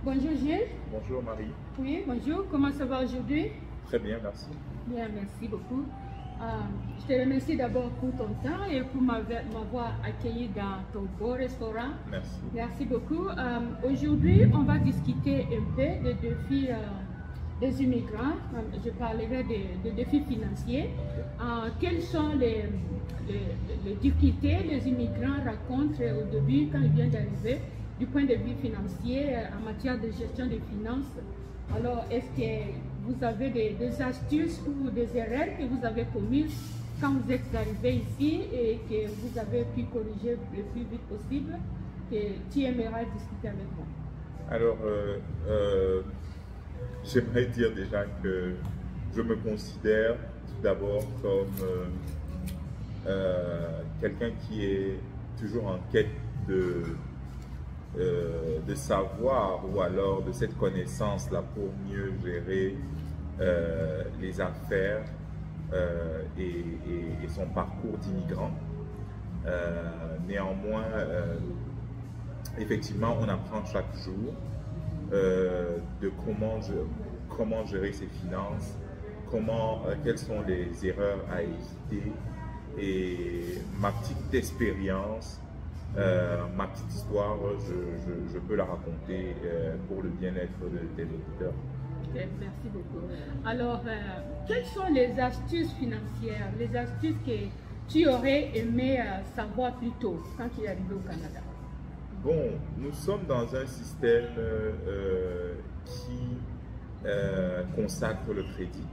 Bonjour Gilles. Bonjour Marie. Oui, bonjour. Comment ça va aujourd'hui? Très bien, merci. Bien, merci beaucoup. Je te remercie d'abord pour ton temps et pour m'avoir accueilli dans ton beau restaurant. Merci. Merci beaucoup. Aujourd'hui, on va discuter un peu des défis des immigrants. Je parlerai des défis financiers. Quelles sont les difficultés que les immigrants rencontrent au début quand ils viennent d'arriver du point de vue financier en matière de gestion des finances? Alors, est-ce que vous avez des astuces ou des erreurs que vous avez commises quand vous êtes arrivé ici et que vous avez pu corriger le plus vite possible, que tu aimerais discuter avec moi? Alors, j'aimerais dire déjà que je me considère tout d'abord comme quelqu'un qui est toujours en quête de savoir ou alors de cette connaissance-là pour mieux gérer les affaires et son parcours d'immigrant. Néanmoins, effectivement, on apprend chaque jour de comment gérer ses finances, quelles sont les erreurs à éviter, et ma petite expérience, ma petite histoire, je peux la raconter pour le bien-être des auditeurs. Okay, merci beaucoup. Alors, quelles sont les astuces financières, les astuces que tu aurais aimé savoir plus tôt quand tu es arrivé au Canada? Bon, nous sommes dans un système qui consacre le crédit.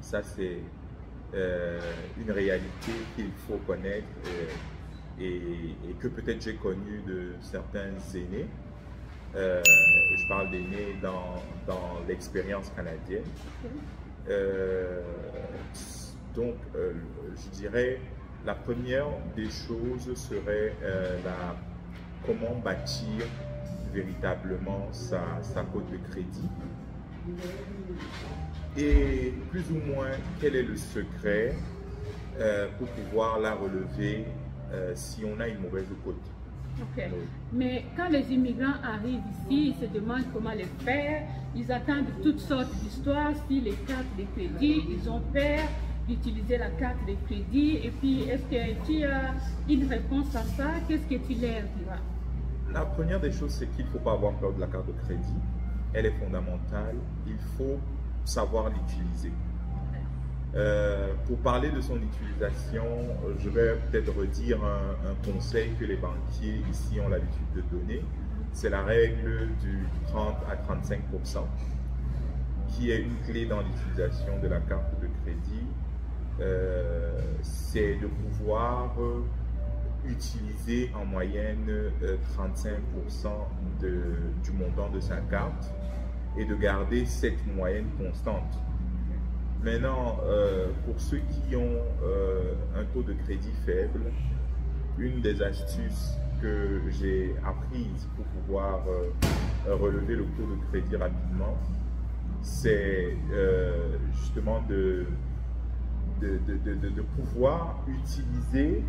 Ça, c'est une réalité qu'il faut connaître et que peut-être j'ai connu de certains aînés. Je parle d'aînés dans l'expérience canadienne. Donc, je dirais, la première des choses serait comment bâtir véritablement sa cote de crédit. Et plus ou moins, quel est le secret pour pouvoir la relever si on a une mauvaise cote. Ok. Mais quand les immigrants arrivent ici, ils se demandent comment les faire. Ils attendent toutes sortes d'histoires sur les cartes de crédit. Ils ont peur d'utiliser la carte de crédit. Et puis, est-ce que tu as une réponse à ça? Qu'est-ce que tu leur diras? La première des choses, c'est qu'il ne faut pas avoir peur de la carte de crédit. Elle est fondamentale. Il faut savoir l'utiliser. Pour parler de son utilisation, je vais peut-être redire un conseil que les banquiers ici ont l'habitude de donner. C'est la règle du 30 à 35%, qui est une clé dans l'utilisation de la carte de crédit. C'est de pouvoir utiliser en moyenne 35% du montant de sa carte et de garder cette moyenne constante. Maintenant, pour ceux qui ont un taux de crédit faible, une des astuces que j'ai apprises pour pouvoir relever le taux de crédit rapidement, c'est justement de pouvoir utiliser,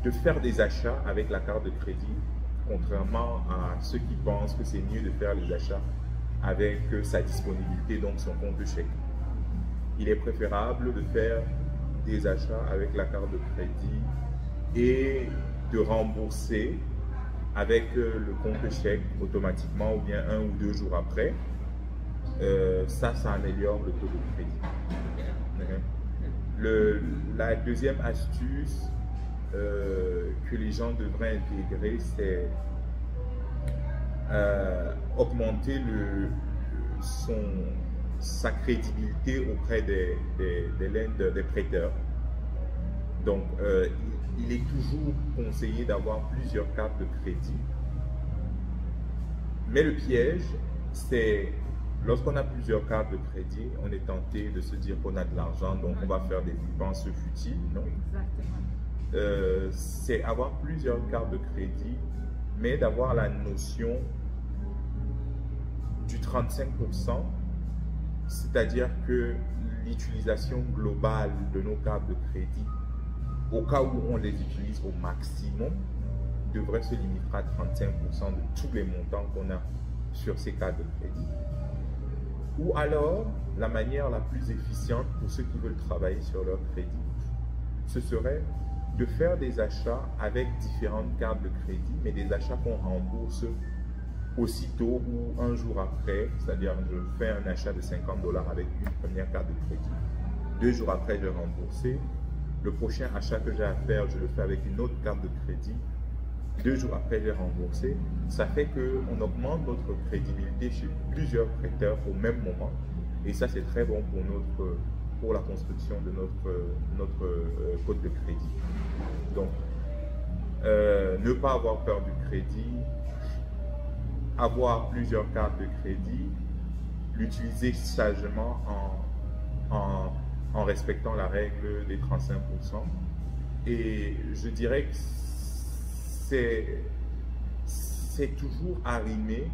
de faire des achats avec la carte de crédit, contrairement à ceux qui pensent que c'est mieux de faire les achats avec sa disponibilité, donc son compte de chèque. Il est préférable de faire des achats avec la carte de crédit et de rembourser avec le compte de chèque automatiquement ou bien 1 ou 2 jours après. Ça améliore le taux de crédit. La deuxième astuce que les gens devraient intégrer, c'est augmenter sa crédibilité auprès des prêteurs. Donc, il est toujours conseillé d'avoir plusieurs cartes de crédit. Mais le piège, c'est lorsqu'on a plusieurs cartes de crédit, on est tenté de se dire qu'on a de l'argent, donc on va faire des dépenses futiles. Non? Exactement. C'est avoir plusieurs cartes de crédit, mais d'avoir la notion du 35%, c'est-à-dire que l'utilisation globale de nos cartes de crédit, au cas où on les utilise au maximum, devrait se limiter à 35% de tous les montants qu'on a sur ces cartes de crédit. Ou alors, la manière la plus efficiente pour ceux qui veulent travailler sur leur crédit, ce serait de faire des achats avec différentes cartes de crédit, mais des achats qu'on rembourse aussitôt ou un jour après. C'est-à-dire, je fais un achat de 50 $ avec une première carte de crédit. 2 jours après, je vais rembourser. Le prochain achat que j'ai à faire, je le fais avec une autre carte de crédit. 2 jours après, j'ai remboursé. Ça fait qu'on augmente notre crédibilité chez plusieurs prêteurs au même moment. Et ça, c'est très bon pour la construction de notre code de crédit. Donc, ne pas avoir peur du crédit, avoir plusieurs cartes de crédit, l'utiliser sagement en respectant la règle des 35%. Et je dirais que c'est toujours arrimer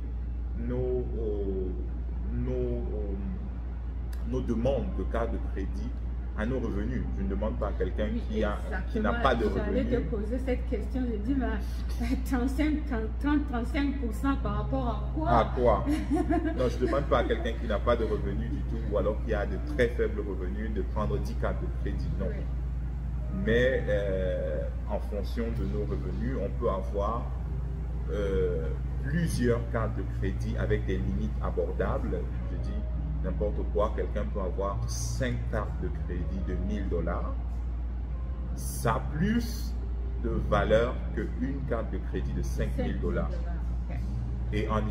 nos demandes de carte de crédit à nos revenus. Je ne demande pas à quelqu'un qui n'a pas de revenus. J'allais te poser cette question, je dis, 30-35% par rapport à quoi? À quoi? Non, je ne demande pas à quelqu'un qui n'a pas de revenus du tout, ou alors qui a de très faibles revenus, de prendre 10 cartes de crédit. Non. Oui. Mais en fonction de nos revenus, on peut avoir plusieurs cartes de crédit avec des limites abordables. Je dis n'importe quoi, quelqu'un peut avoir 5 cartes de crédit de 1000 $. Ça a plus de valeur qu'une carte de crédit de 5000 $. Okay. Et en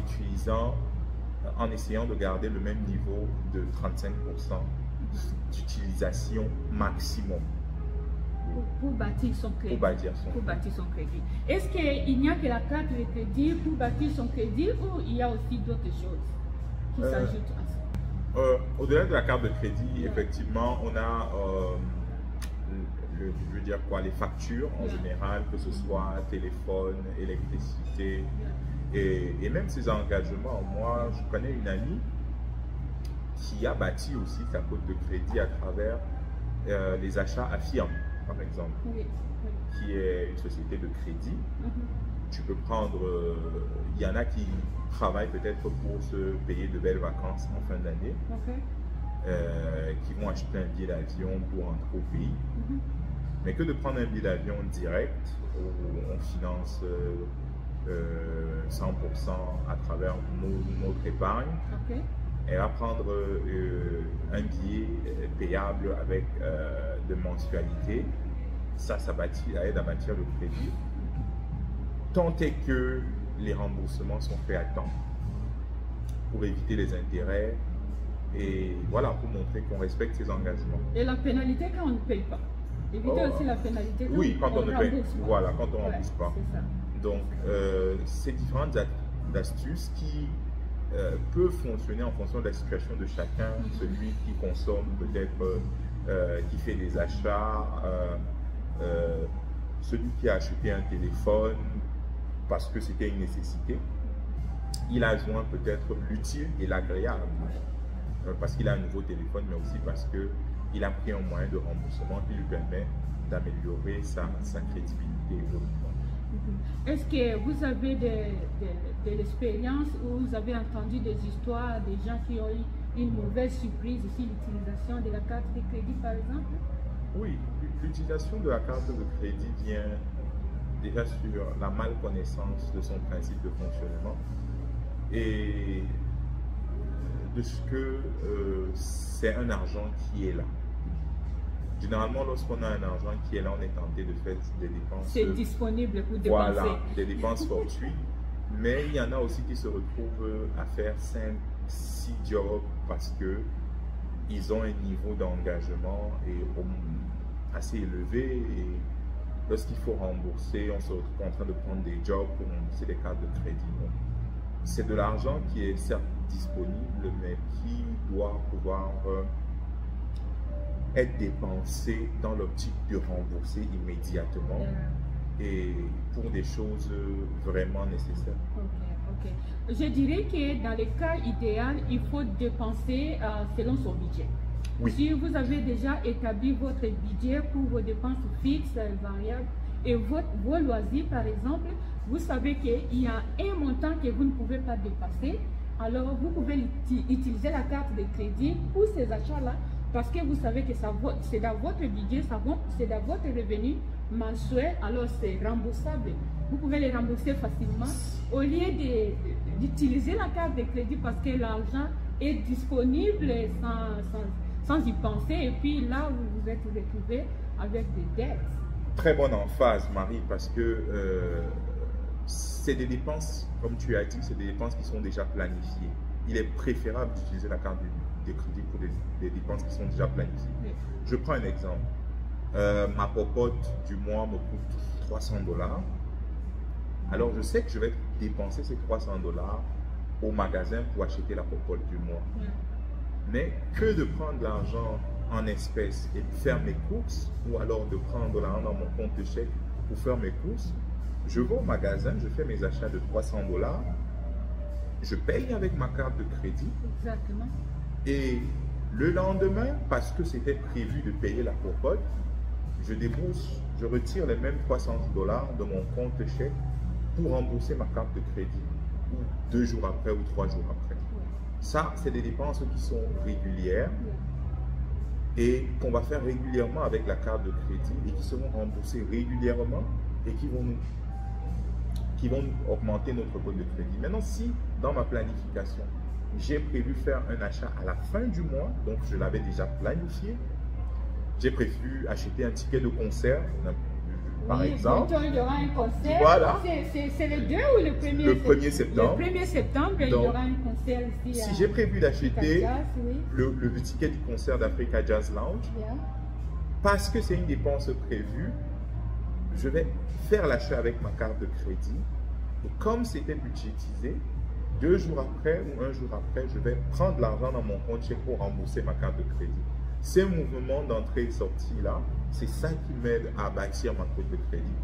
essayant de garder le même niveau de 35% d'utilisation maximum. Pour bâtir son crédit. Pour bâtir son crédit. Est-ce qu'il n'y a que la carte de crédit pour bâtir son crédit ou il y a aussi d'autres choses qui s'ajoutent à ça? Au-delà de la carte de crédit, effectivement, on a les factures en général, que ce soit téléphone, électricité et même ses engagements. Moi, je connais une amie qui a bâti aussi sa cote de crédit à travers les achats à Firme, par exemple, qui est une société de crédit. Tu peux prendre, il y en a qui travaillent peut-être pour se payer de belles vacances en fin d'année, qui vont acheter un billet d'avion pour rentrer au pays. Mais que de prendre un billet d'avion direct, où on finance 100% à travers notre épargne, et à prendre un billet payable avec de mensualité, ça aide à bâtir le crédit. Tant est que les remboursements sont faits à temps pour éviter les intérêts et voilà, pour montrer qu'on respecte ses engagements. Et la pénalité quand on ne paye pas. Éviter aussi la pénalité quand on ne paye pas. Voilà, quand on ne rembourse pas. Ça. Donc, ces différentes astuces qui peuvent fonctionner en fonction de la situation de chacun, celui qui consomme peut-être, qui fait des achats, celui qui a acheté un téléphone parce que c'était une nécessité, il a joint peut-être l'utile et l'agréable, parce qu'il a un nouveau téléphone, mais aussi parce qu'il a pris un moyen de remboursement qui lui permet d'améliorer sa crédibilité évolutivement. Est-ce que vous avez de l'expérience ou vous avez entendu des histoires des gens qui ont eu une mauvaise surprise ici, l'utilisation de la carte de crédit par exemple? Oui, l'utilisation de la carte de crédit vient déjà sur la malconnaissance de son principe de fonctionnement et de ce que c'est un argent qui est là. Généralement, lorsqu'on a un argent qui est là, on est tenté de faire des dépenses. C'est disponible pour dépenser. Voilà, des dépenses fortuites. Mais il y en a aussi qui se retrouvent à faire 5-6 jobs parce qu'ils ont un niveau d'engagement assez élevé et lorsqu'il faut rembourser, on se retrouve en train de prendre des jobs pour rembourser des cartes de crédit. C'est de l'argent qui est certes disponible, mais qui doit pouvoir être dépensé dans l'optique de rembourser immédiatement et pour des choses vraiment nécessaires. Ok. Je dirais que dans le cas idéal, il faut dépenser selon son budget. Oui. Si vous avez déjà établi votre budget pour vos dépenses fixes, variables et vos loisirs, par exemple, vous savez qu'il y a un montant que vous ne pouvez pas dépasser. Alors, vous pouvez utiliser la carte de crédit pour ces achats-là parce que vous savez que c'est dans votre budget, c'est dans votre revenu mensuel, alors c'est remboursable. Vous pouvez les rembourser facilement au lieu d'utiliser la carte de crédit parce que l'argent est disponible sans y penser et puis là, vous vous êtes retrouvé avec des dettes. Très bonne emphase, Marie, parce que c'est des dépenses, comme tu as dit, c'est des dépenses qui sont déjà planifiées. Il est préférable d'utiliser la carte de crédit pour des dépenses qui sont déjà planifiées. Oui. Je prends un exemple. Ma popote du mois me coûte 300 $. Alors, je sais que je vais dépenser ces 300 $ au magasin pour acheter la popote du mois. Oui. Mais que de prendre l'argent en espèces et de faire mes courses, ou alors de prendre l'argent dans mon compte de chèque pour faire mes courses, je vais au magasin, je fais mes achats de 300 $, je paye avec ma carte de crédit. Exactement. Et le lendemain, parce que c'était prévu de payer la popote, je débourse, je retire les mêmes 300 $ de mon compte de chèque pour rembourser ma carte de crédit, ou 2 jours après ou 3 jours après. Oui. Ça, c'est des dépenses qui sont régulières. Oui. Et qu'on va faire régulièrement avec la carte de crédit et qui seront remboursées régulièrement et qui vont augmenter notre code de crédit. Maintenant, si dans ma planification, j'ai prévu faire un achat à la fin du mois, donc je l'avais déjà planifié, j'ai prévu acheter un ticket de concert, par exemple. Il y aura un concert. Voilà. C'est le 2 ou le 1er Le 1er septembre. Le 1er septembre, donc, il y aura un concert ici. Si j'ai prévu d'acheter le ticket du concert d'Africa Jazz Lounge, parce que c'est une dépense prévue, je vais faire l'achat avec ma carte de crédit. Et comme c'était budgétisé, 2 jours après ou 1 jour après, je vais prendre l'argent dans mon compte chèque pour rembourser ma carte de crédit. Ces mouvements d'entrée et sortie là, c'est ça qui m'aide à bâtir ma cote de crédit.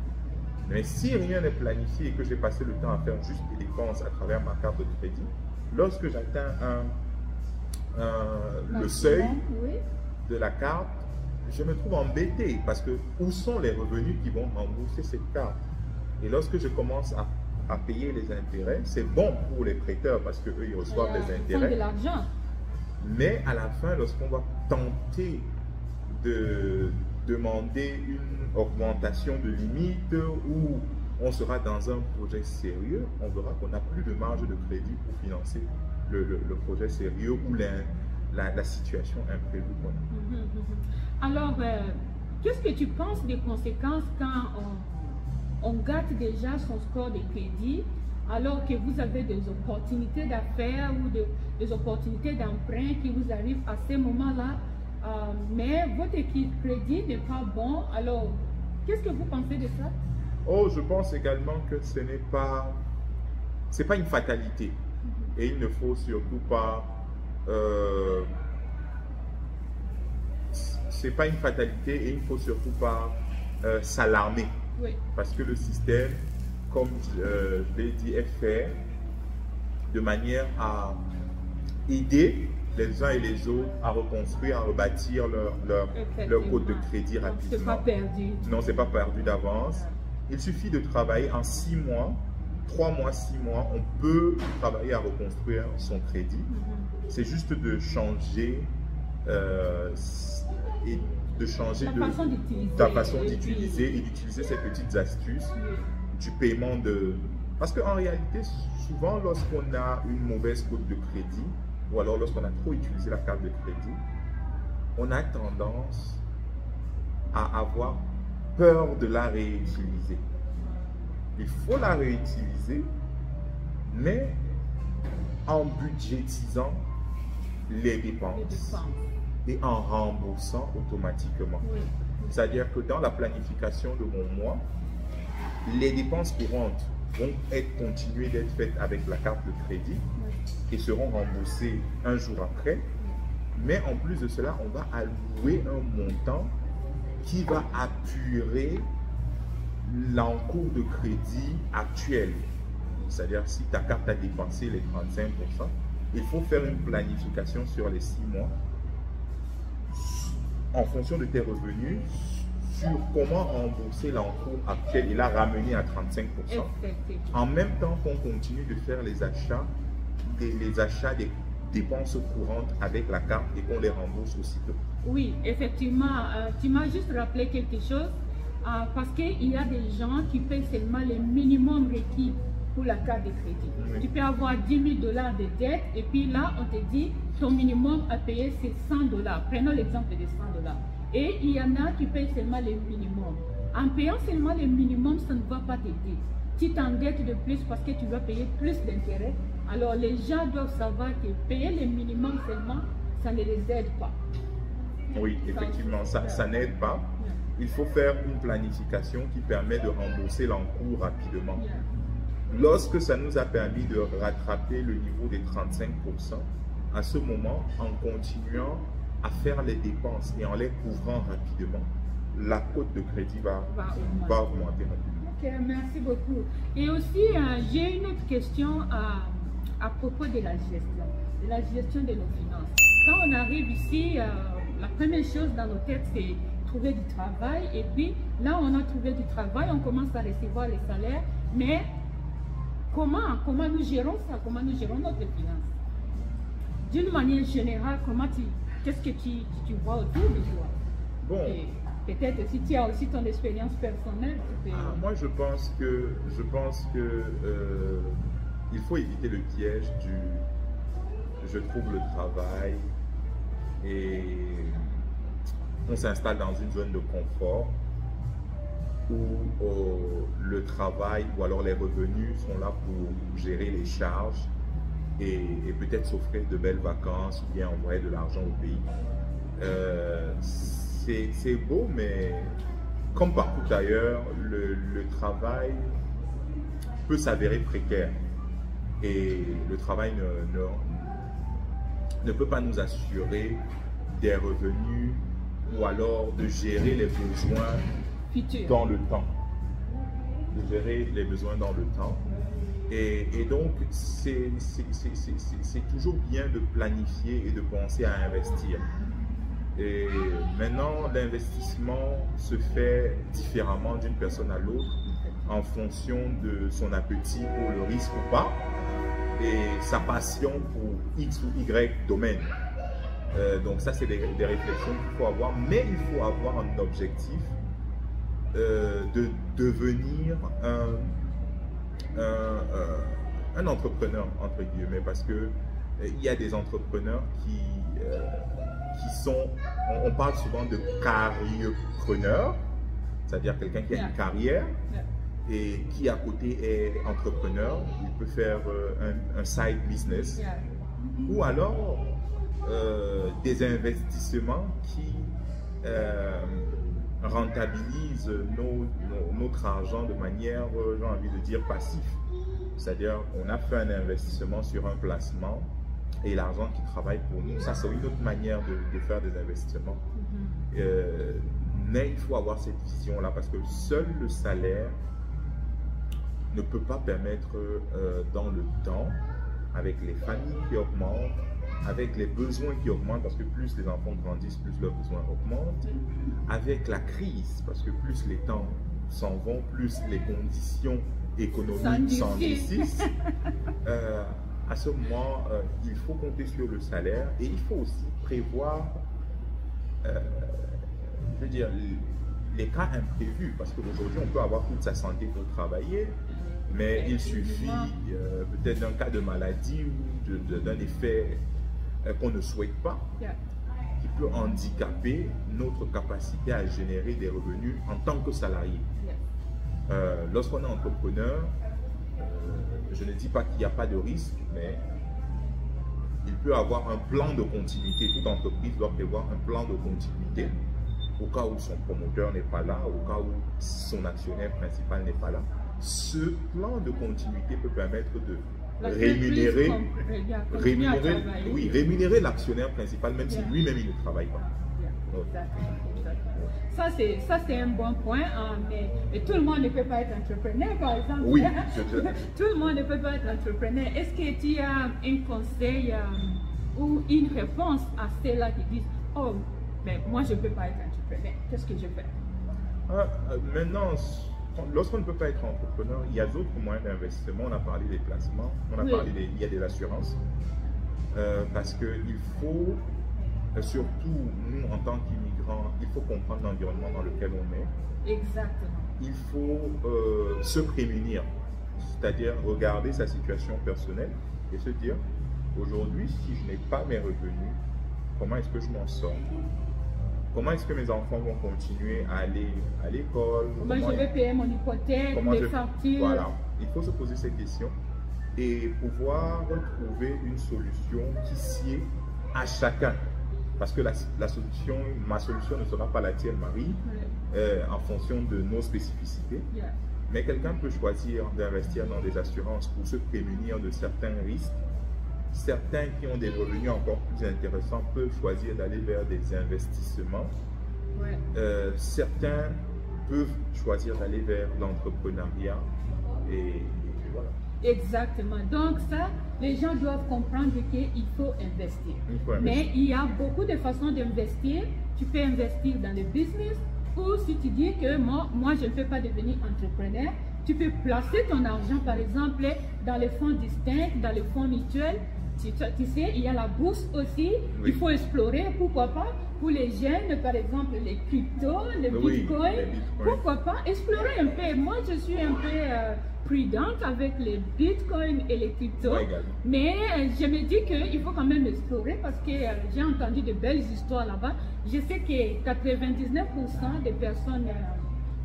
Mais si rien n'est planifié et que j'ai passé le temps à faire juste des dépenses à travers ma carte de crédit, lorsque j'atteins le seuil de la carte, je me trouve embêté parce que où sont les revenus qui vont rembourser cette carte? Et lorsque je commence à payer les intérêts, c'est bon pour les prêteurs parce qu'eux, ils reçoivent les intérêts. De l'argent. Mais à la fin, lorsqu'on va tenter de demander une augmentation de limite ou on sera dans un projet sérieux, on verra qu'on n'a plus de marge de crédit pour financer le projet sérieux ou la situation imprévue. Alors, qu'est-ce que tu penses des conséquences quand on gâte déjà son score de crédit alors que vous avez des opportunités d'affaires ou des opportunités d'emprunt qui vous arrivent à ces moments-là, mais votre crédit n'est pas bon? Alors, qu'est-ce que vous pensez de ça? Oh, je pense également que ce n'est pas... c'est pas une fatalité. Et il ne faut surtout pas... c'est pas une fatalité et il ne faut surtout pas s'alarmer. Oui. Parce que le système, comme je l'ai dit, est fait de manière à aider les uns et les autres à reconstruire, à rebâtir leur code de crédit rapidement. C'est pas perdu. Non, c'est pas perdu d'avance. Il suffit de travailler en 6 mois, 3 mois, 6 mois, on peut travailler à reconstruire son crédit. C'est juste de changer et de changer ta façon d'utiliser et d'utiliser ces petites astuces du paiement de... Parce qu'en réalité, souvent, lorsqu'on a une mauvaise cote de crédit, ou alors lorsqu'on a trop utilisé la carte de crédit, on a tendance à avoir peur de la réutiliser. Il faut la réutiliser, mais en budgétisant les dépenses et en remboursant automatiquement. Oui. C'est-à-dire que dans la planification de mon mois, les dépenses courantes vont continuer d'être faites avec la carte de crédit et seront remboursées un jour après. Mais en plus de cela, on va allouer un montant qui va apurer l'encours de crédit actuel. C'est-à-dire si ta carte a dépensé les 35%, il faut faire une planification sur les 6 mois en fonction de tes revenus, sur comment rembourser l'encours actuel et la ramener à 35%. En même temps qu'on continue de faire les achats des dépenses courantes avec la carte et qu'on les rembourse aussitôt. Oui, effectivement, tu m'as juste rappelé quelque chose, parce qu'il y a des gens qui payent seulement les minimums requis pour la carte de crédit. Oui. Tu peux avoir 10 000 $ de dette et puis là, on te dit ton minimum à payer c'est 100 $. Prenons l'exemple des 100 $. Et il y en a qui payent seulement les minimums. En payant seulement les minimums, ça ne va pas t'aider. Tu t'endettes de plus parce que tu vas payer plus d'intérêts. Alors les gens doivent savoir que payer les minimums seulement, ça ne les aide pas. Oui, effectivement, ça n'aide pas. Il faut faire une planification qui permet de rembourser l'encours rapidement. Lorsque ça nous a permis de rattraper le niveau des 35%, à ce moment, en continuant à faire les dépenses et en les couvrant rapidement, la cote de crédit va augmenter rapidement. Ok, merci beaucoup. Et aussi, j'ai une autre question à propos de la gestion de nos finances. Quand on arrive ici, la première chose dans nos têtes, c'est trouver du travail. Et puis, là, on a trouvé du travail, on commence à recevoir les salaires. Mais comment nous gérons ça? Comment nous gérons notre finance? D'une manière générale, qu'est-ce que tu vois autour de toi? Bon. Peut-être si tu as aussi ton expérience personnelle. Moi, je pense que il faut éviter le piège du je trouve le travail et on s'installe dans une zone de confort où le travail ou alors les revenus sont là pour gérer les charges et peut-être s'offrir de belles vacances ou bien envoyer de l'argent au pays. C'est beau, mais comme partout ailleurs, le travail peut s'avérer précaire et le travail ne peut pas nous assurer des revenus ou alors de gérer les besoins dans le temps. De gérer les besoins dans le temps. Et donc, c'est toujours bien de planifier et de penser à investir. Et maintenant, l'investissement se fait différemment d'une personne à l'autre en fonction de son appétit pour le risque ou pas et sa passion pour X ou Y domaine. Donc ça, c'est des réflexions qu'il faut avoir, mais il faut avoir un objectif de devenir un entrepreneur, entre guillemets, parce que il y a des entrepreneurs qui sont, on parle souvent de carrièrepreneur, c'est-à-dire quelqu'un qui a une carrière et qui à côté est entrepreneur. Il peut faire un side business ou alors des investissements qui rentabilisent notre argent de manière, j'ai envie de dire, passif. C'est-à-dire on a fait un investissement sur un placement et l'argent qui travaille pour nous. Ça, c'est une autre manière de faire des investissements. Mais il faut avoir cette vision-là parce que seul le salaire ne peut pas permettre dans le temps, avec les familles qui augmentent, avec les besoins qui augmentent, parce que plus les enfants grandissent, plus leurs besoins augmentent, avec la crise, parce que plus les temps s'en vont, plus les conditions économiques s'endurcissent. À ce moment, il faut compter sur le salaire et il faut aussi prévoir, je veux dire, les cas imprévus, parce qu'aujourd'hui, on peut avoir toute sa santé pour travailler, mais il suffit peut-être d'un cas de maladie ou d'un effet qu'on ne souhaite pas, qui peut handicaper notre capacité à générer des revenus en tant que salarié. Lorsqu'on est entrepreneur, je ne dis pas qu'il n'y a pas de risque, mais il peut avoir un plan de continuité. Toute entreprise doit prévoir un plan de continuité au cas où son promoteur n'est pas là, au cas où son actionnaire principal n'est pas là. Ce plan de continuité peut permettre de rémunérer l'actionnaire principal, même si lui-même il ne travaille pas. Ça c'est un bon point, mais tout le monde ne peut pas être entrepreneur, par exemple. Oui, tout le monde ne peut pas être entrepreneur. Est-ce que tu as un conseil ou une réponse à ceux-là qui disent « Oh, mais moi je ne peux pas être entrepreneur, qu'est-ce que je fais ?» Maintenant, lorsqu'on ne peut pas être entrepreneur, il y a d'autres moyens d'investissement. On a parlé des placements, on a parlé il y a des assurances. Parce qu'il faut, surtout nous en tant qu'immigrants, il faut comprendre l'environnement dans lequel on est. Exactement. Il faut se prémunir, c'est-à-dire regarder sa situation personnelle et se dire, aujourd'hui, si je n'ai pas mes revenus, comment est-ce que je m'en sors? Comment est-ce que mes enfants vont continuer à aller à l'école? Comment je vais payer mon hypothèque, mes factures? Voilà, il faut se poser ces questions et pouvoir trouver une solution qui sied à chacun. Parce que la solution, ma solution ne sera pas la tienne, Marie, en fonction de nos spécificités. Mais quelqu'un peut choisir d'investir dans des assurances pour se prémunir de certains risques. Certains qui ont des revenus encore plus intéressants peuvent choisir d'aller vers des investissements. Certains peuvent choisir d'aller vers l'entrepreneuriat et voilà. Exactement. Donc ça, les gens doivent comprendre qu'il faut investir. Mais il y a beaucoup de façons d'investir. Tu peux investir dans le business ou si tu dis que moi je ne peux pas devenir entrepreneur, tu peux placer ton argent par exemple dans les fonds distincts, dans les fonds mutuels. Tu sais, il y a la bourse aussi, il faut explorer, pourquoi pas, pour les jeunes, par exemple, les cryptos, les bitcoins, pourquoi pas, explorer un peu. Moi, je suis un peu prudente avec les bitcoins et les cryptos, mais je me dis qu'il faut quand même explorer parce que j'ai entendu de belles histoires là-bas. Je sais que 99% des personnes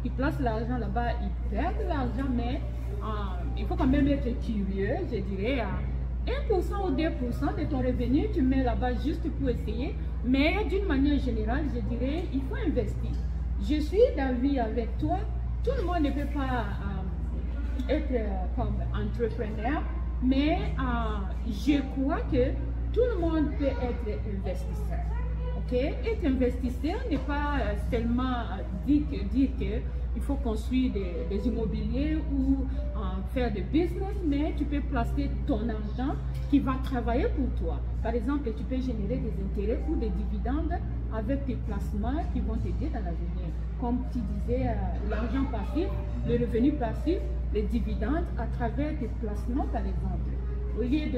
qui placent l'argent là-bas, ils perdent l'argent, mais il faut quand même être curieux, je dirais. 1% ou 2% de ton revenu, tu mets là-bas juste pour essayer. Mais d'une manière générale, je dirais, il faut investir. Je suis d'avis avec toi. Tout le monde ne peut pas être comme entrepreneur, mais je crois que tout le monde peut être investisseur. Okay? Être investisseur n'est pas seulement dire qu'il faut construire des immobiliers ou faire des business, mais tu peux placer ton argent qui va travailler pour toi. Par exemple, tu peux générer des intérêts ou des dividendes avec tes placements qui vont t'aider dans l'avenir. Comme tu disais, l'argent passif, le revenu passif, les dividendes à travers tes placements, par exemple. Au lieu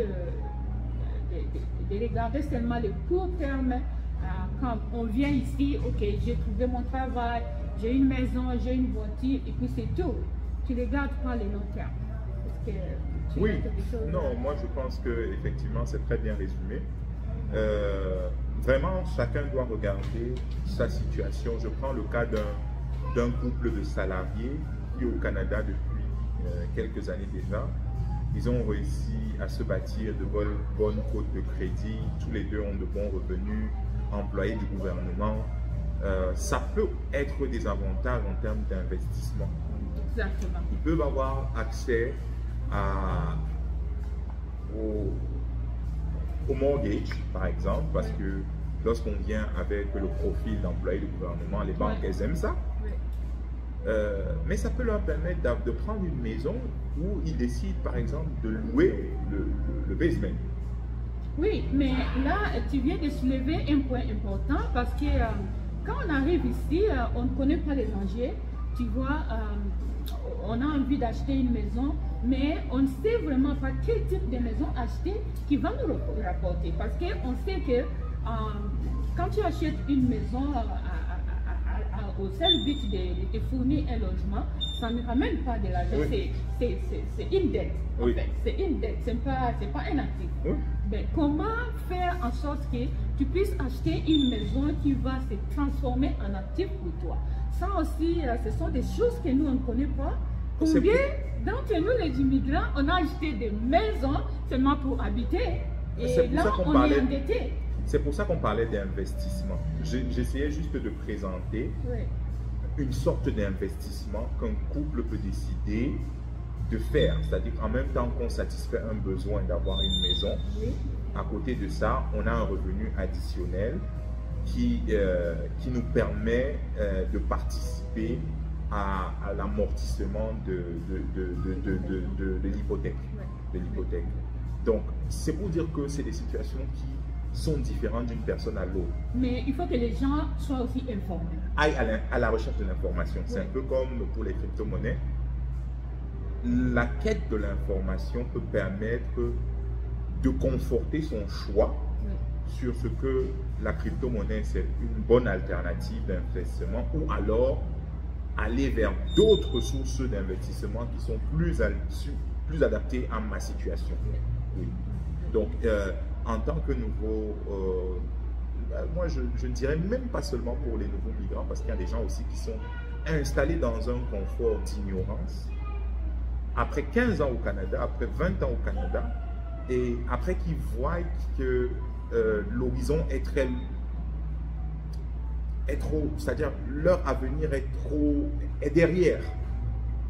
de regarder seulement le court terme, quand on vient ici, ok, j'ai trouvé mon travail, j'ai une maison, j'ai une voiture, et puis c'est tout. Tu ne regardes pas les long terme. Oui, non, moi je pense que effectivement c'est très bien résumé. Vraiment, chacun doit regarder sa situation. Je prends le cas d'un couple de salariés qui au Canada depuis quelques années déjà. Ils ont réussi à se bâtir de bonnes côtes de crédit. Tous les deux ont de bons revenus, employés du gouvernement. Ça peut être des avantages en termes d'investissement. Exactement. Ils peuvent avoir accès au mortgage, par exemple, parce que lorsqu'on vient avec le profil d'employé du gouvernement, les banques, elles aiment ça. Mais ça peut leur permettre de prendre une maison où ils décident, par exemple, de louer le basement. Oui, mais là, tu viens de soulever un point important parce que quand on arrive ici, on ne connaît pas les enjeux. Tu vois, on a envie d'acheter une maison, mais on ne sait vraiment pas quel type de maison acheter qui va nous rapporter. Parce qu'on sait que quand tu achètes une maison au seul but de te fournir un logement, ça ne ramène pas de l'argent. C'est une dette. En fait. C'est une dette, c'est pas un actif. Mais comment faire en sorte que tu puisses acheter une maison qui va se transformer en actif pour toi? Ça aussi, ce sont des choses que nous, on ne connaît pas. Combien d'entre nous, les immigrants, on a acheté des maisons seulement pour habiter et là, on est endetté. C'est pour ça qu'on parlait d'investissement. J'essayais juste de présenter une sorte d'investissement qu'un couple peut décider de faire. C'est-à-dire qu'en même temps qu'on satisfait un besoin d'avoir une maison, à côté de ça, on a un revenu additionnel qui nous permet de participer à l'amortissement de l'hypothèque. Donc, c'est pour dire que c'est des situations sont différentes d'une personne à l'autre. Mais il faut que les gens soient aussi informés. Aillent à la recherche de l'information. C'est Oui. un peu comme pour les crypto-monnaies. La quête de l'information peut permettre de conforter son choix Oui. sur ce que la crypto-monnaie, c'est une bonne alternative d'investissement, ou alors aller vers d'autres sources d'investissement qui sont plus adaptées à ma situation. Oui. Donc, en tant que nouveau, moi je ne dirais même pas seulement pour les nouveaux migrants, parce qu'il y a des gens aussi qui sont installés dans un confort d'ignorance, après 15 ans au Canada, après 20 ans au Canada, et après qu'ils voient que l'horizon est trop, c'est-à-dire leur avenir est derrière.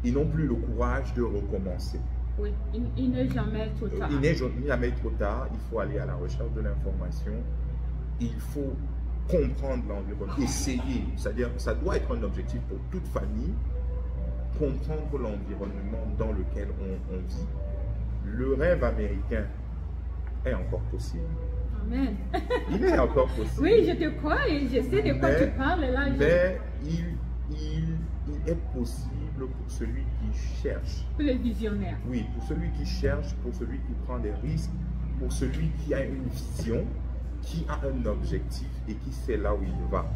Ils n'ont plus le courage de recommencer. Oui, il n'est jamais trop tard. Il n'est jamais trop tard. Il faut aller à la recherche de l'information. Il faut comprendre l'environnement, essayer, c'est-à-dire ça doit être un objectif pour toute famille, comprendre l'environnement dans lequel on vit. Le rêve américain est encore possible. Amen. Il est encore possible. Oui, je te crois et je sais de quoi tu parles. Là, mais il est possible pour celui qui cherche. Pour les visionnaires. Oui, pour celui qui cherche, pour celui qui prend des risques, pour celui qui a une vision, qui a un objectif et qui sait là où il va.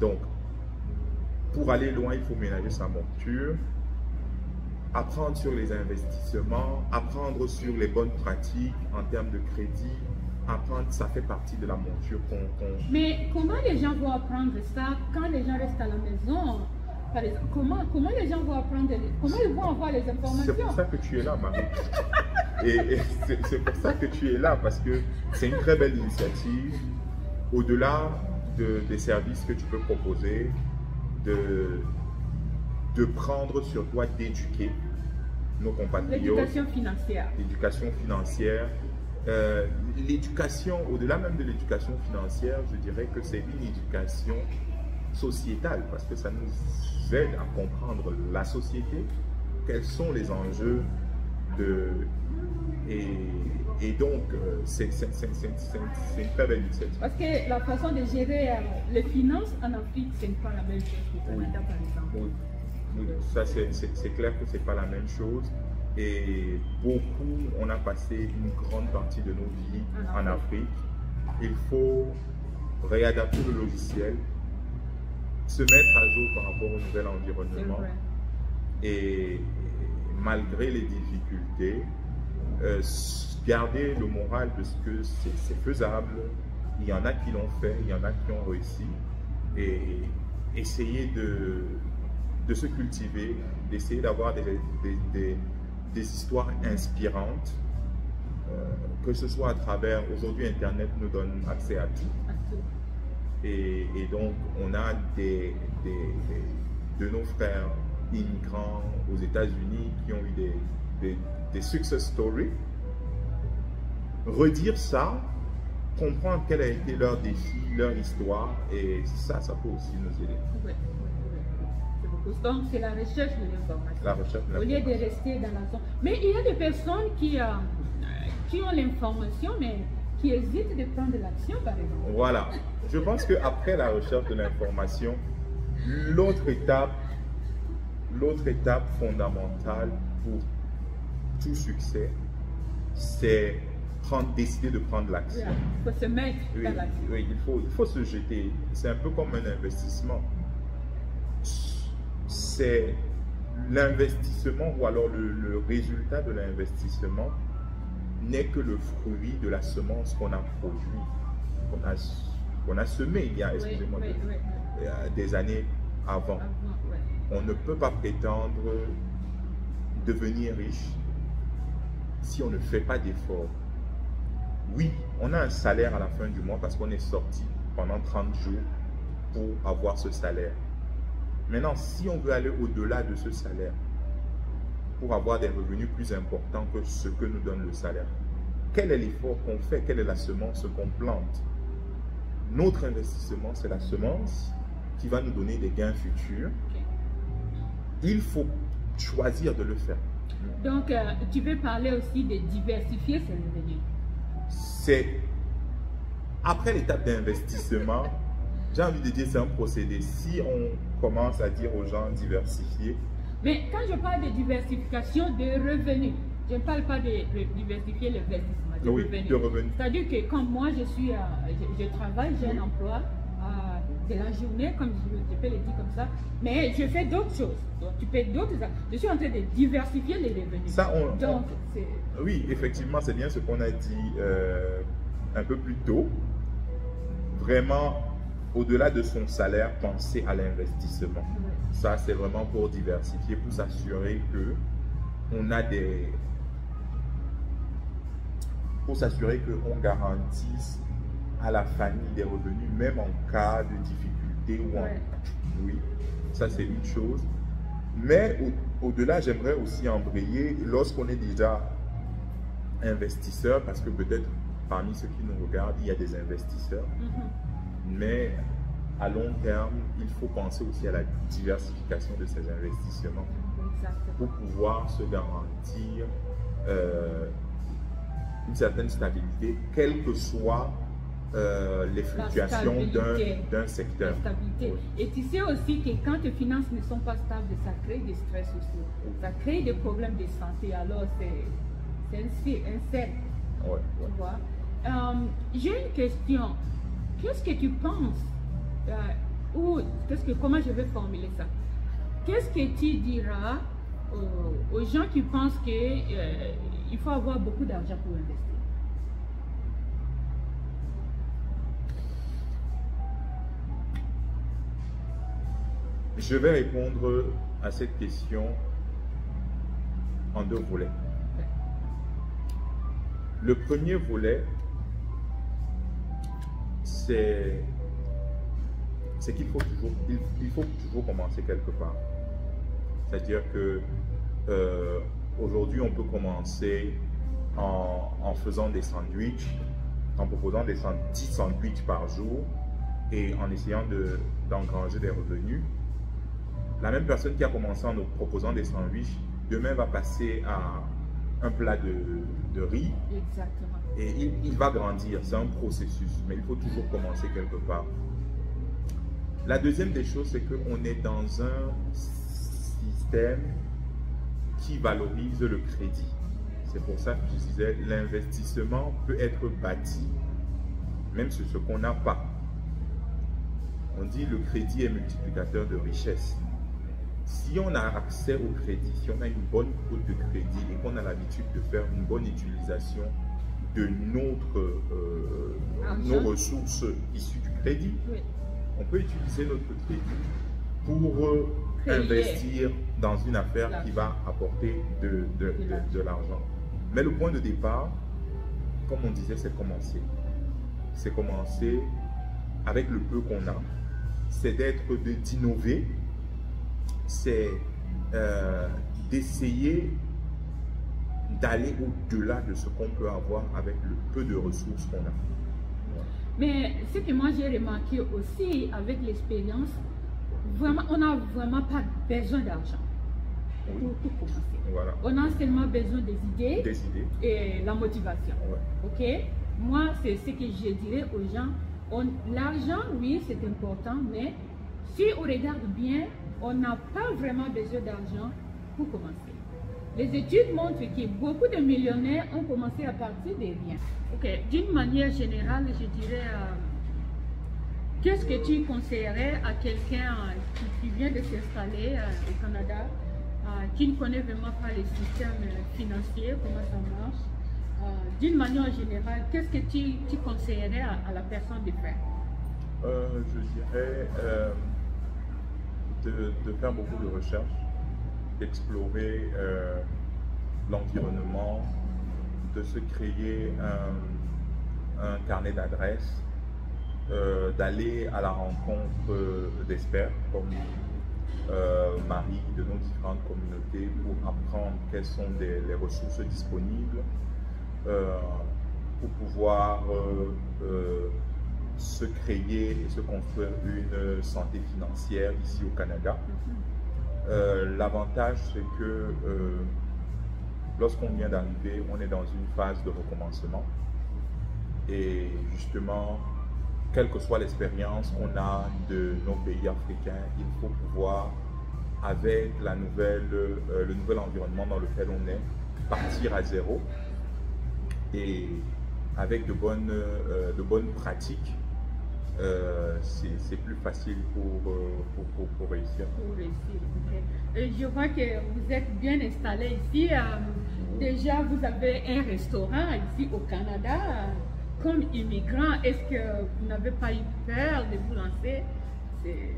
Donc, pour aller loin, il faut ménager sa monture, apprendre sur les investissements, apprendre sur les bonnes pratiques en termes de crédit. Apprendre, ça fait partie de la monture qu'on... Mais comment les gens vont apprendre ça quand les gens restent à la maison? Par exemple, comment les gens vont apprendre, comment ils vont avoir les informations? C'est pour ça que tu es là, Marie. et c'est pour ça que tu es là, parce que c'est une très belle initiative. Au-delà des services que tu peux proposer, de prendre sur toi d'éduquer nos compatriotes. L'éducation financière. L'éducation financière. L'éducation, au-delà même de l'éducation financière, je dirais que c'est une éducation sociétale, parce que ça nous aide à comprendre la société, quels sont les enjeux et donc c'est une très belle initiative. Parce que la façon de gérer les finances en Afrique, ce n'est pas la même chose qu'au Canada, par exemple. Oui. Oui. Ça c'est clair que c'est pas la même chose. Et beaucoup, on a passé une grande partie de nos vies en Afrique. Il faut réadapter le logiciel, se mettre à jour par rapport au nouvel environnement. Et malgré les difficultés, garder le moral de ce que c'est faisable. Il y en a qui l'ont fait, il y en a qui ont réussi. Et essayer de se cultiver, d'essayer d'avoir des histoires inspirantes, que ce soit à travers, aujourd'hui Internet nous donne accès à tout. Et donc on a de nos frères immigrants aux États-Unis qui ont eu des success stories. Redire ça, comprendre quel a été leur défi, leur histoire, et ça peut aussi nous aider. Oui. Donc, c'est la recherche de l'information. Au lieu de rester dans la zone. Mais il y a des personnes qui ont l'information, mais qui hésitent de prendre l'action, par exemple. Voilà. Je pense qu'après la recherche de l'information, l'autre étape fondamentale pour tout succès, c'est décider de prendre l'action. Il faut se mettre dans l'action. Oui, il faut se jeter. C'est un peu comme un investissement. C'est l'investissement ou alors le résultat de l'investissement n'est que le fruit de la semence qu'on a produit, qu'on a semé il y a, excusez-moi, des années avant. On ne peut pas prétendre devenir riche si on ne fait pas d'efforts. Oui, on a un salaire à la fin du mois parce qu'on est sorti pendant 30 jours pour avoir ce salaire. Maintenant, si on veut aller au-delà de ce salaire, pour avoir des revenus plus importants que ce que nous donne le salaire, quel est l'effort qu'on fait? Quelle est la semence qu'on plante? Notre investissement, c'est la semence qui va nous donner des gains futurs. Il faut choisir de le faire. Donc, tu veux parler aussi de diversifier ses revenus? C'est Après l'étape d'investissement, j'ai envie de dire c'est un procédé. Si on commence à dire aux gens diversifier. Mais quand je parle de diversification de revenus, je ne parle pas de diversifier l'investissement, de revenus. C'est-à-dire que quand moi je travaille, j'ai un emploi de la journée, comme je peux le dire comme ça, mais je fais d'autres choses. Donc tu payes d'autres. Je suis en train de diversifier les revenus. Ça, oui, effectivement, c'est bien ce qu'on a dit un peu plus tôt. Vraiment, au-delà de son salaire, penser à l'investissement. Oui. Ça, c'est vraiment pour diversifier, pour s'assurer que on a des... Pour s'assurer qu'on garantisse à la famille des revenus, même en cas de difficulté ou en... Oui, ça c'est une chose. Mais au-delà, j'aimerais aussi embrayer, lorsqu'on est déjà investisseur, parce que peut-être parmi ceux qui nous regardent, il y a des investisseurs, mais à long terme, il faut penser aussi à la diversification de ces investissements pour pouvoir se garantir une certaine stabilité, quelles que soient les fluctuations d'un secteur. Oui. Et tu sais aussi que quand tes finances ne sont pas stables, ça crée des stress aussi. Ça crée des problèmes de santé. Alors, c'est un cercle. Ouais. Tu vois? J'ai une question. Qu'est-ce que tu penses comment je vais formuler ça? Qu'est-ce que tu diras aux gens qui pensent qu'il faut avoir beaucoup d'argent pour investir? Je vais répondre à cette question en deux volets. Le premier volet, c'est qu'il faut toujours commencer quelque part. C'est-à-dire que aujourd'hui, on peut commencer en faisant des sandwichs, en proposant 10 sandwichs par jour et en essayant d'engranger des revenus. La même personne qui a commencé en nous proposant des sandwichs, demain va passer à un plat de riz. Exactement. Et il va grandir, c'est un processus, mais il faut toujours commencer quelque part. La deuxième des choses, c'est qu'on est dans un système qui valorise le crédit. C'est pour ça que je disais, l'investissement peut être bâti, même sur ce qu'on n'a pas. On dit le crédit est multiplicateur de richesse. Si on a accès au crédit, si on a une bonne cote de crédit et qu'on a l'habitude de faire une bonne utilisation de nos ressources issues du crédit, on peut utiliser notre crédit pour investir dans une affaire qui va apporter de l'argent. Mais le point de départ, comme on disait, c'est commencer. C'est commencer avec le peu qu'on a. C'est d'innover. C'est d'essayer d'aller au-delà de ce qu'on peut avoir avec le peu de ressources qu'on a. Ouais. Mais ce que moi j'ai remarqué aussi avec l'expérience, vraiment, on n'a vraiment pas besoin d'argent pour tout commencer. Voilà. On a seulement besoin des idées et la motivation. Ouais. Ok? Moi, c'est ce que je dirais aux gens. L'argent, oui, c'est important, mais si on regarde bien, on n'a pas vraiment besoin d'argent pour commencer. Les études montrent que beaucoup de millionnaires ont commencé à partir de rien. Ok, d'une manière générale, je dirais, qu'est-ce que tu conseillerais à quelqu'un qui vient de s'installer au Canada, qui ne connaît vraiment pas les systèmes financiers, comment ça marche? D'une manière générale, qu'est-ce que tu conseillerais à la personne de faire? Je dirais de faire beaucoup de recherches, d'explorer l'environnement, de se créer un carnet d'adresses, d'aller à la rencontre d'experts comme Marie de nos différentes communautés pour apprendre quelles sont les ressources disponibles pour pouvoir se créer et se construire une santé financière ici au Canada. L'avantage, c'est que lorsqu'on vient d'arriver, on est dans une phase de recommencement. Et justement, quelle que soit l'expérience qu'on a de nos pays africains, il faut pouvoir, avec le nouvel environnement dans lequel on est, partir à zéro et avec de bonnes pratiques, c'est plus facile pour réussir. Pour réussir, okay. Je vois que vous êtes bien installé ici. Déjà, vous avez un restaurant ici au Canada. Comme immigrant, est-ce que vous n'avez pas eu peur de vous lancer?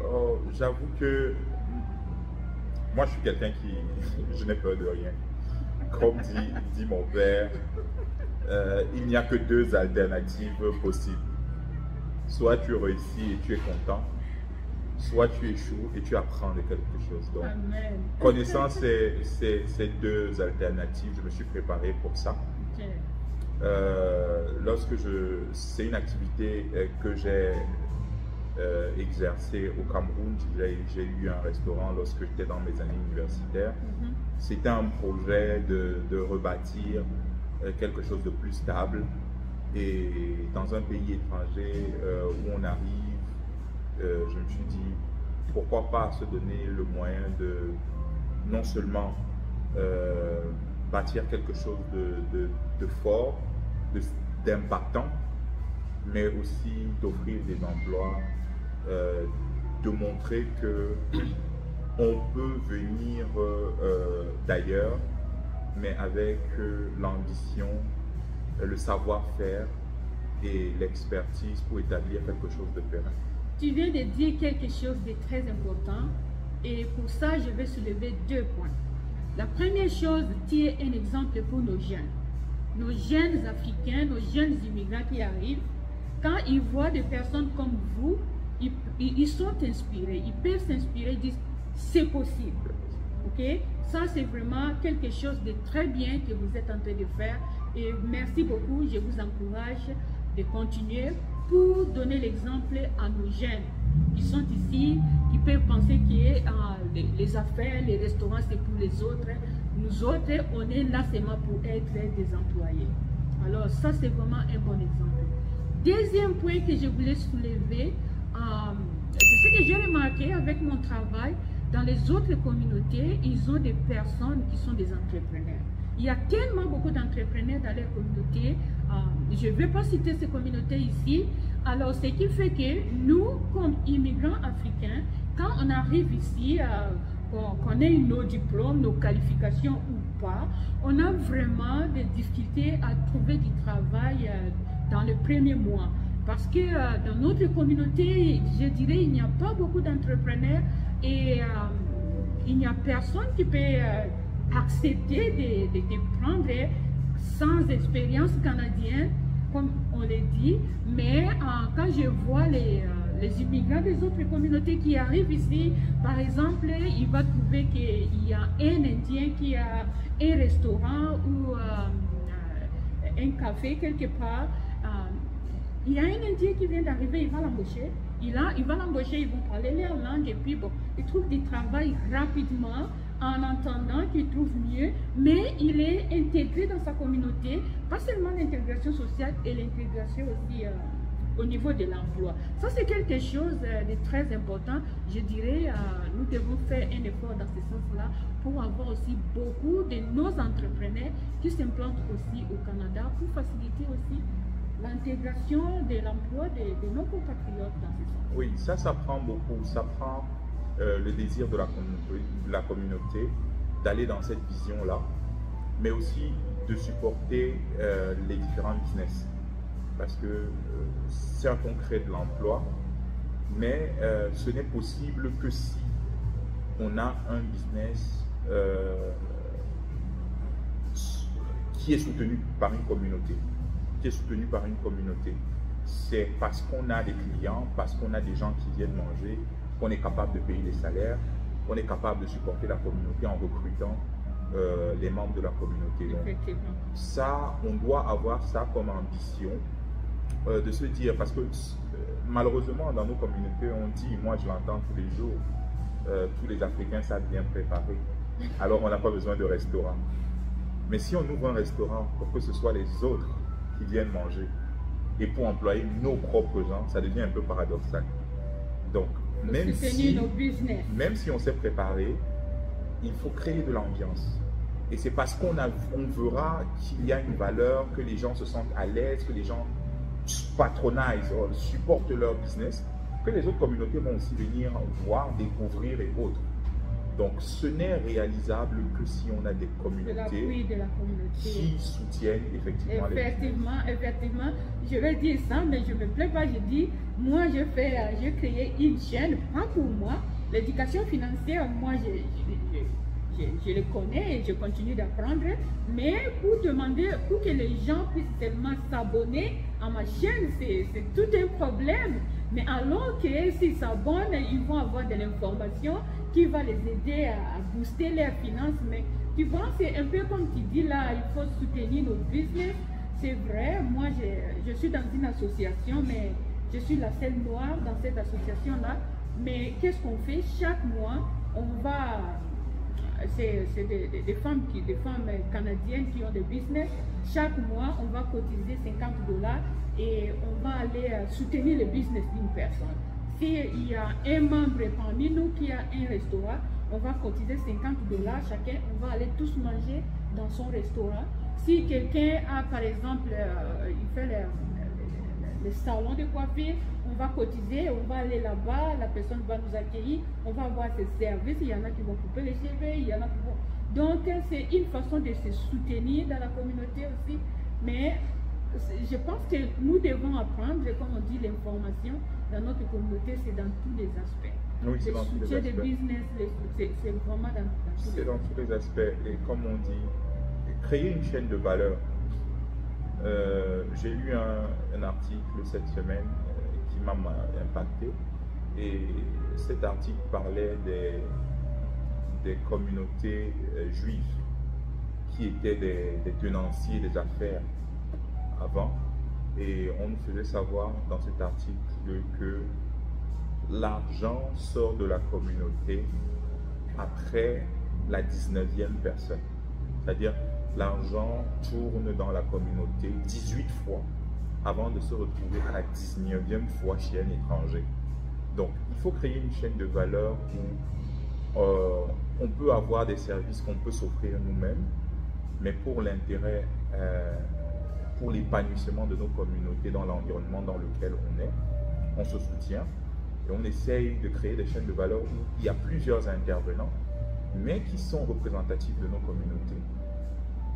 Oh, j'avoue que moi, je suis quelqu'un qui... je n'ai peur de rien. Comme dit mon père, il n'y a que deux alternatives possibles. Soit tu réussis et tu es content, soit tu échoues et tu apprends de quelque chose. Donc, Amen. Connaissant ces deux alternatives, je me suis préparé pour ça. Okay. C'est une activité que j'ai exercée au Cameroun. J'ai eu un restaurant lorsque j'étais dans mes années universitaires. C'était un projet de rebâtir quelque chose de plus stable. Et dans un pays étranger où on arrive, je me suis dit, pourquoi pas se donner le moyen de non seulement bâtir quelque chose de fort, d'impactant, mais aussi d'offrir des emplois, de montrer que on peut venir d'ailleurs, mais avec l'ambition, le savoir-faire et l'expertise pour établir quelque chose de pérenne. Tu viens de dire quelque chose de très important et pour ça, je vais soulever 2 points. La première chose, tu es un exemple pour nos jeunes Africains, nos jeunes immigrants qui arrivent. Quand ils voient des personnes comme vous, ils sont inspirés, ils peuvent s'inspirer, ils disent c'est possible. Okay? Ça, c'est vraiment quelque chose de très bien que vous êtes en train de faire. Et merci beaucoup, je vous encourage de continuer pour donner l'exemple à nos jeunes qui sont ici, qui peuvent penser que les affaires, les restaurants, c'est pour les autres. Nous autres, on est là seulement pour être des employés. Alors ça, c'est vraiment un bon exemple. Deuxième point que je voulais soulever, c'est ce que j'ai remarqué avec mon travail. Dans les autres communautés, ils ont des personnes qui sont des entrepreneurs. Il y a tellement beaucoup d'entrepreneurs dans les communautés. Je ne vais pas citer ces communautés ici. Alors, ce qui fait que nous, comme immigrants africains, quand on arrive ici, qu'on ait nos diplômes, nos qualifications ou pas, on a vraiment des difficultés à trouver du travail dans le premier mois. Parce que dans notre communauté, je dirais, il n'y a pas beaucoup d'entrepreneurs et il n'y a personne qui peut accepter de prendre sans expérience canadienne, comme on le dit. Mais quand je vois les immigrants des autres communautés qui arrivent ici, par exemple, il va trouver qu'il y a un Indien qui a un restaurant ou un café quelque part. Il y a un Indien qui vient d'arriver, il va l'embaucher. Il va l'embaucher, ils vont parler leur langue et puis bon, il trouve du travail rapidement en entendant qu'il trouve mieux, mais il est intégré dans sa communauté, pas seulement l'intégration sociale et l'intégration aussi au niveau de l'emploi. Ça, c'est quelque chose de très important. Je dirais, nous devons faire un effort dans ce sens-là pour avoir aussi beaucoup de nos entrepreneurs qui s'implantent aussi au Canada pour faciliter aussi l'intégration de l'emploi de nos compatriotes dans ce sens. Oui, ça prend beaucoup. Ça prend le désir de la communauté d'aller dans cette vision-là, mais aussi de supporter les différents business. Parce que certes, on crée de l'emploi, mais ce n'est possible que si on a un business qui est soutenu par une communauté. C'est parce qu'on a des clients, parce qu'on a des gens qui viennent manger, qu'on est capable de payer les salaires, qu'on est capable de supporter la communauté en recrutant les membres de la communauté. Donc, ça, on doit avoir ça comme ambition, de se dire, parce que malheureusement dans nos communautés, on dit, moi je l'entends tous les jours, tous les Africains savent bien préparer, alors on n'a pas besoin de restaurant. Mais si on ouvre un restaurant pour que ce soit les autres qui viennent manger, et pour employer nos propres gens, ça devient un peu paradoxal. Donc, même si on s'est préparé, il faut créer de l'ambiance. Et c'est parce qu'on verra qu'il y a une valeur, que les gens se sentent à l'aise, que les gens patronisent, supportent leur business, que les autres communautés vont aussi venir voir, découvrir et autres. Donc, ce n'est réalisable que si on a des communautés qui soutiennent effectivement les business. Effectivement, je vais dire ça, mais je ne me plais pas. Je dis, moi, j'ai créé une chaîne, pas pour moi. L'éducation financière, moi, je le connais et je continue d'apprendre, mais pour que les gens puissent seulement s'abonner à ma chaîne, c'est tout un problème. Mais alors que s'ils s'abonnent, ils vont avoir de l'information qui va les aider à booster leurs finances. Mais tu vois, c'est un peu comme tu dis là, il faut soutenir nos business. C'est vrai, moi je suis dans une association, mais je suis la seule noire dans cette association-là. Mais qu'est-ce qu'on fait? Chaque mois, on va... C'est des femmes canadiennes qui ont des business. Chaque mois, on va cotiser $50 et on va aller soutenir le business d'une personne. S'il y a un membre parmi nous qui a un restaurant, on va cotiser $50 chacun. On va aller tous manger dans son restaurant. Si quelqu'un a, par exemple, il fait le salon de coiffure, on va cotiser, on va aller là-bas, la personne va nous accueillir, on va avoir ses services, il y en a qui vont couper les cheveux, il y en a qui vont... Donc, c'est une façon de se soutenir dans la communauté aussi, mais je pense que nous devons apprendre, comme on dit, l'information dans notre communauté, c'est dans tous les aspects. Oui, c'est dans tous les aspects. Le business, c'est vraiment dans tous les aspects. C'est dans tous les aspects, et comme on dit, créer une chaîne de valeur. J'ai lu un article cette semaine qui m'a impacté, et cet article parlait des communautés juives qui étaient des tenanciers des affaires avant, et on nous faisait savoir dans cet article que l'argent sort de la communauté après la 19e personne, c'est-à-dire l'argent tourne dans la communauté 18 fois avant de se retrouver à la 19e fois chez un étranger. Donc, il faut créer une chaîne de valeur où on peut avoir des services qu'on peut s'offrir nous-mêmes, mais pour l'intérêt, pour l'épanouissement de nos communautés dans l'environnement dans lequel on est, on se soutient et on essaye de créer des chaînes de valeur où il y a plusieurs intervenants, mais qui sont représentatifs de nos communautés.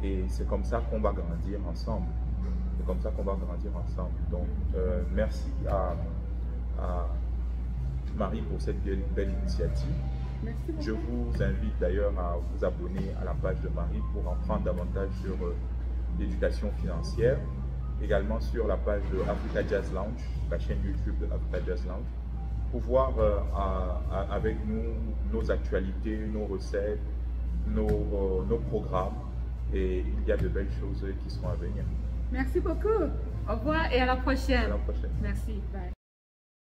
Et c'est comme ça qu'on va grandir ensemble. C'est comme ça qu'on va grandir ensemble. Donc, merci à Marie pour cette belle initiative. Merci beaucoup. Je vous invite d'ailleurs à vous abonner à la page de Marie pour en prendre davantage sur l'éducation financière. Également sur la page de Africa Jazz Lounge, la chaîne YouTube de Africa Jazz Lounge, pour voir avec nous nos actualités, nos recettes, nos programmes. Et il y a de belles choses qui sont à venir. Merci beaucoup. Au revoir et à la prochaine. À la prochaine. Merci. Bye.